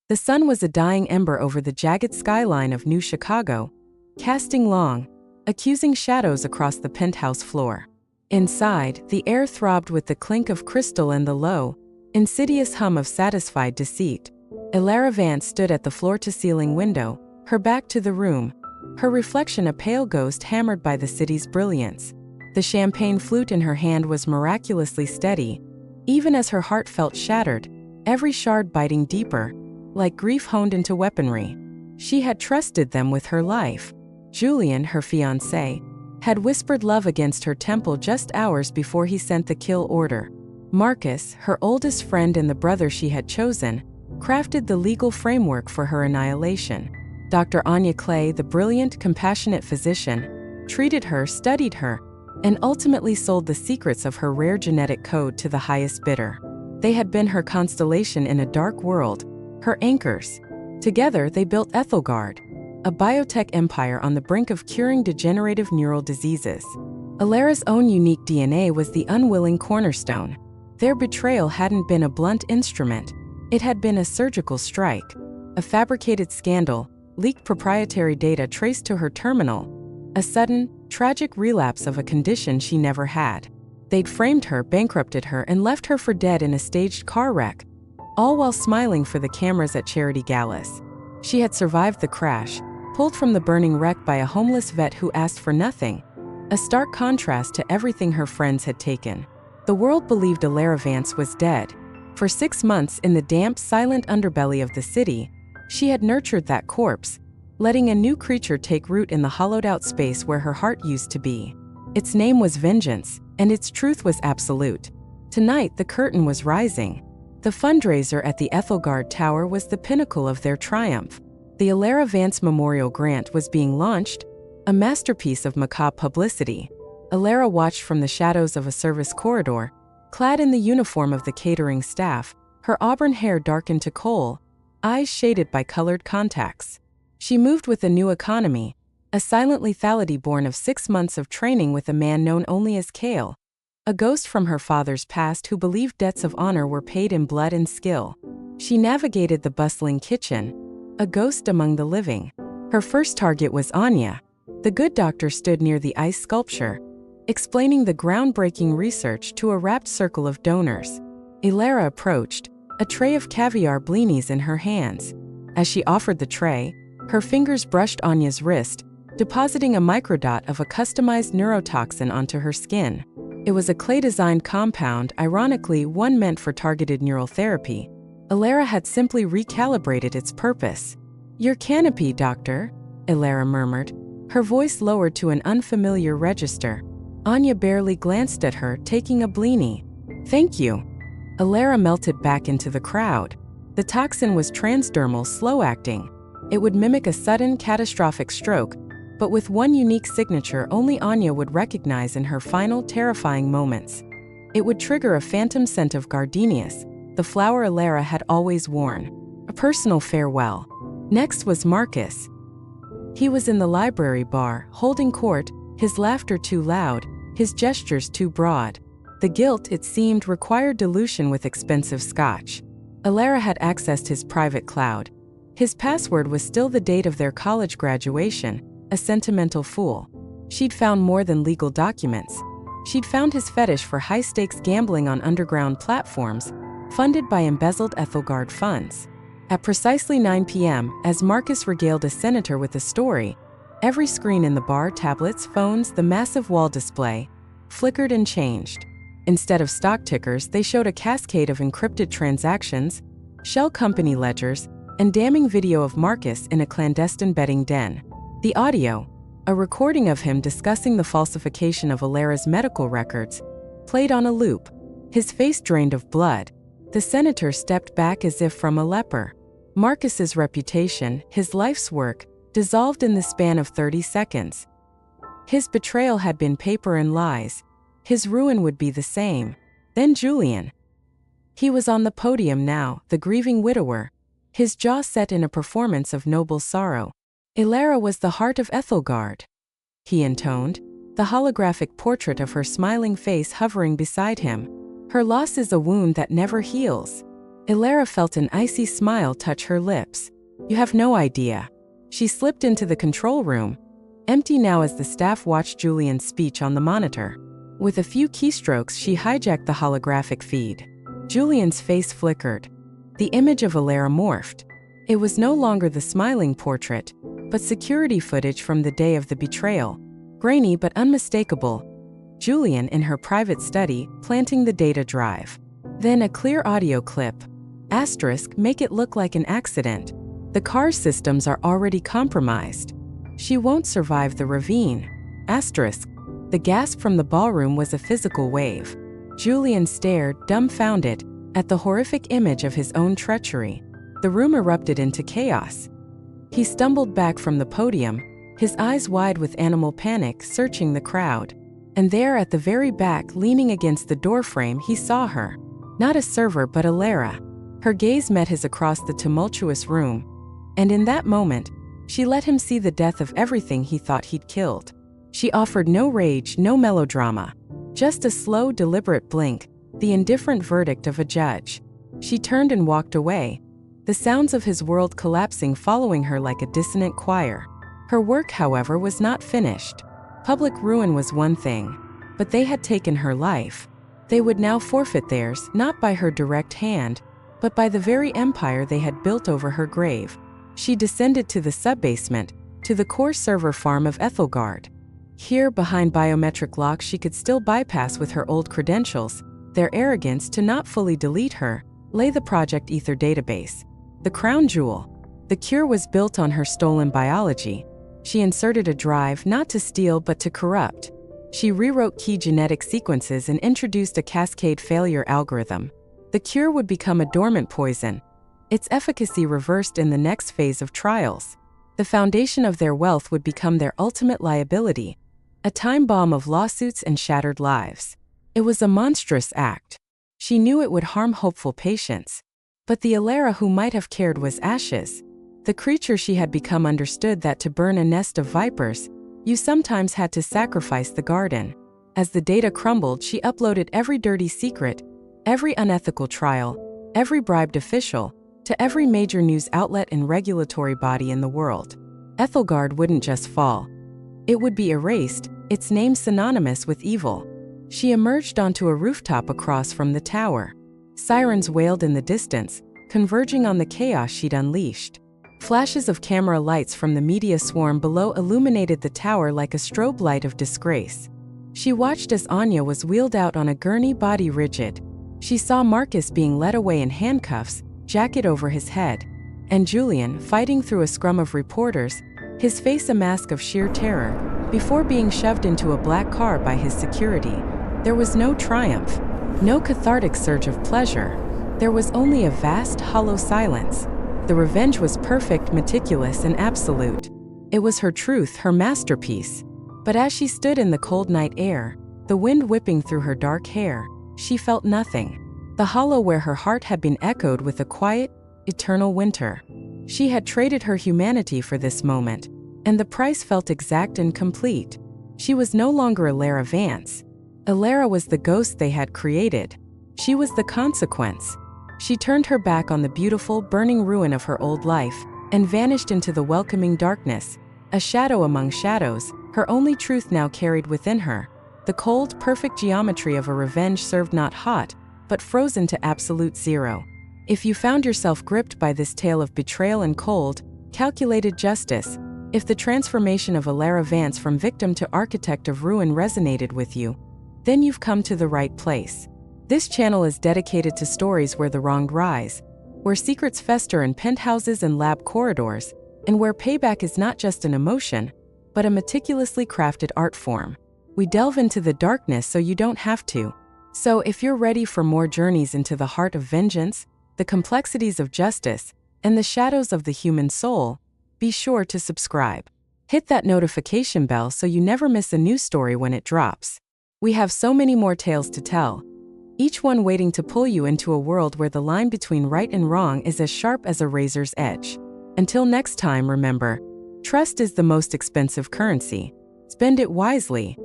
The sun was a dying ember over the jagged skyline of New Chicago, casting long, accusing shadows across the penthouse floor. Inside, the air throbbed with the clink of crystal and the low, insidious hum of satisfied deceit. Elara Vance stood at the floor-to-ceiling window, her back to the room, her reflection a pale ghost hammered by the city's brilliance. The champagne flute in her hand was miraculously steady, even as her heart felt shattered, every shard biting deeper, like grief honed into weaponry. She had trusted them with her life. Julian, her fiancé, had whispered love against her temple just hours before he sent the kill order. Marcus, her oldest friend and the brother she had chosen, crafted the legal framework for her annihilation. Dr. Anya Clay, the brilliant, compassionate physician, treated her, studied her, and ultimately sold the secrets of her rare genetic code to the highest bidder. They had been her constellation in a dark world, her anchors. Together they built Ethelgard, a biotech empire on the brink of curing degenerative neural diseases. Elara's own unique DNA was the unwilling cornerstone. Their betrayal hadn't been a blunt instrument. It had been a surgical strike, a fabricated scandal, leaked proprietary data traced to her terminal, a sudden, tragic relapse of a condition she never had. They'd framed her, bankrupted her, and left her for dead in a staged car wreck, all while smiling for the cameras at charity galas. She had survived the crash, pulled from the burning wreck by a homeless vet who asked for nothing, a stark contrast to everything her friends had taken. The world believed Elara Vance was dead. For 6 months in the damp, silent underbelly of the city, she had nurtured that corpse, letting a new creature take root in the hollowed-out space where her heart used to be. Its name was Vengeance, and its truth was absolute. Tonight, the curtain was rising. The fundraiser at the Ethelgard Tower was the pinnacle of their triumph. The Elara Vance Memorial Grant was being launched, a masterpiece of macabre publicity. Elara watched from the shadows of a service corridor, clad in the uniform of the catering staff, her auburn hair darkened to coal, eyes shaded by colored contacts. She moved with a new economy, a silent lethality born of 6 months of training with a man known only as Kale, a ghost from her father's past who believed debts of honor were paid in blood and skill. She navigated the bustling kitchen, a ghost among the living. Her first target was Anya. The good doctor stood near the ice sculpture, explaining the groundbreaking research to a rapt circle of donors. Elara approached, a tray of caviar blinis in her hands. As she offered the tray, her fingers brushed Anya's wrist, depositing a microdot of a customized neurotoxin onto her skin. It was a clay-designed compound, ironically one meant for targeted neural therapy. Elara had simply recalibrated its purpose. "Your canopy, doctor," Elara murmured, her voice lowered to an unfamiliar register. Anya barely glanced at her, taking a blini. "Thank you." Elara melted back into the crowd. The toxin was transdermal, slow-acting. It would mimic a sudden, catastrophic stroke, but with one unique signature only Anya would recognize in her final, terrifying moments. It would trigger a phantom scent of gardenias, the flower Elara had always worn. A personal farewell. Next was Marcus. He was in the library bar, holding court, his laughter too loud, his gestures too broad. The guilt, it seemed, required dilution with expensive scotch. Elara had accessed his private cloud. His password was still the date of their college graduation, a sentimental fool. She'd found more than legal documents. She'd found his fetish for high-stakes gambling on underground platforms, funded by embezzled Ethelgard funds. At precisely 9 p.m., as Marcus regaled a senator with a story, every screen in the bar, tablets, phones, the massive wall display, flickered and changed. Instead of stock tickers, they showed a cascade of encrypted transactions, shell company ledgers, and damning video of Marcus in a clandestine betting den. The audio, a recording of him discussing the falsification of Elara's medical records, played on a loop. His face drained of blood. The senator stepped back as if from a leper. Marcus's reputation, his life's work, dissolved in the span of 30 seconds. His betrayal had been paper and lies. His ruin would be the same. Then Julian. He was on the podium now, the grieving widower, his jaw set in a performance of noble sorrow. "Elara was the heart of Ethelgard," he intoned, the holographic portrait of her smiling face hovering beside him. "Her loss is a wound that never heals." Elara felt an icy smile touch her lips. You have no idea. She slipped into the control room, empty now as the staff watched Julian's speech on the monitor. With a few keystrokes, she hijacked the holographic feed. Julian's face flickered. The image of Elara morphed. It was no longer the smiling portrait, but security footage from the day of the betrayal. Grainy but unmistakable. Julian in her private study, planting the data drive. Then a clear audio clip. Asterisk, make it look like an accident. The car's systems are already compromised. She won't survive the ravine. Asterisk. The gasp from the ballroom was a physical wave. Julian stared, dumbfounded, at the horrific image of his own treachery. The room erupted into chaos. He stumbled back from the podium, his eyes wide with animal panic, searching the crowd. And there at the very back, leaning against the doorframe, he saw her. Not a server but Elara. Her gaze met his across the tumultuous room. And in that moment, she let him see the death of everything he thought he'd killed. She offered no rage, no melodrama. Just a slow, deliberate blink, the indifferent verdict of a judge. She turned and walked away, the sounds of his world collapsing following her like a dissonant choir. Her work, however, was not finished. Public ruin was one thing, but they had taken her life. They would now forfeit theirs, not by her direct hand, but by the very empire they had built over her grave. She descended to the subbasement, to the core server farm of Ethelgard. Here, behind biometric locks she could still bypass with her old credentials, their arrogance to not fully delete her, lay the Project Ether database. The crown jewel. The cure was built on her stolen biology. She inserted a drive not to steal but to corrupt. She rewrote key genetic sequences and introduced a cascade failure algorithm. The cure would become a dormant poison, its efficacy reversed in the next phase of trials. The foundation of their wealth would become their ultimate liability, a time bomb of lawsuits and shattered lives. It was a monstrous act. She knew it would harm hopeful patients. But the Elara who might have cared was ashes. The creature she had become understood that to burn a nest of vipers, you sometimes had to sacrifice the garden. As the data crumbled, she uploaded every dirty secret, every unethical trial, every bribed official, to every major news outlet and regulatory body in the world. Ethelgard wouldn't just fall. It would be erased, its name synonymous with evil. She emerged onto a rooftop across from the tower. Sirens wailed in the distance, converging on the chaos she'd unleashed. Flashes of camera lights from the media swarm below illuminated the tower like a strobe light of disgrace. She watched as Anya was wheeled out on a gurney, body rigid. She saw Marcus being led away in handcuffs, jacket over his head, and Julian fighting through a scrum of reporters, his face a mask of sheer terror, before being shoved into a black car by his security. There was no triumph, no cathartic surge of pleasure. There was only a vast, hollow silence. The revenge was perfect, meticulous, and absolute. It was her truth, her masterpiece. But as she stood in the cold night air, the wind whipping through her dark hair, she felt nothing. The hollow where her heart had been echoed with a quiet, eternal winter. She had traded her humanity for this moment, and the price felt exact and complete. She was no longer Elara Vance. Elara was the ghost they had created. She was the consequence. She turned her back on the beautiful, burning ruin of her old life, and vanished into the welcoming darkness, a shadow among shadows, her only truth now carried within her. The cold, perfect geometry of a revenge served not hot, but frozen to absolute zero. If you found yourself gripped by this tale of betrayal and cold, calculated justice, if the transformation of Elara Vance from victim to architect of ruin resonated with you, then you've come to the right place. This channel is dedicated to stories where the wronged rise, where secrets fester in penthouses and lab corridors, and where payback is not just an emotion, but a meticulously crafted art form. We delve into the darkness so you don't have to. So if you're ready for more journeys into the heart of vengeance, the complexities of justice, and the shadows of the human soul, be sure to subscribe. Hit that notification bell so you never miss a new story when it drops. We have so many more tales to tell, each one waiting to pull you into a world where the line between right and wrong is as sharp as a razor's edge. Until next time, remember, trust is the most expensive currency. Spend it wisely.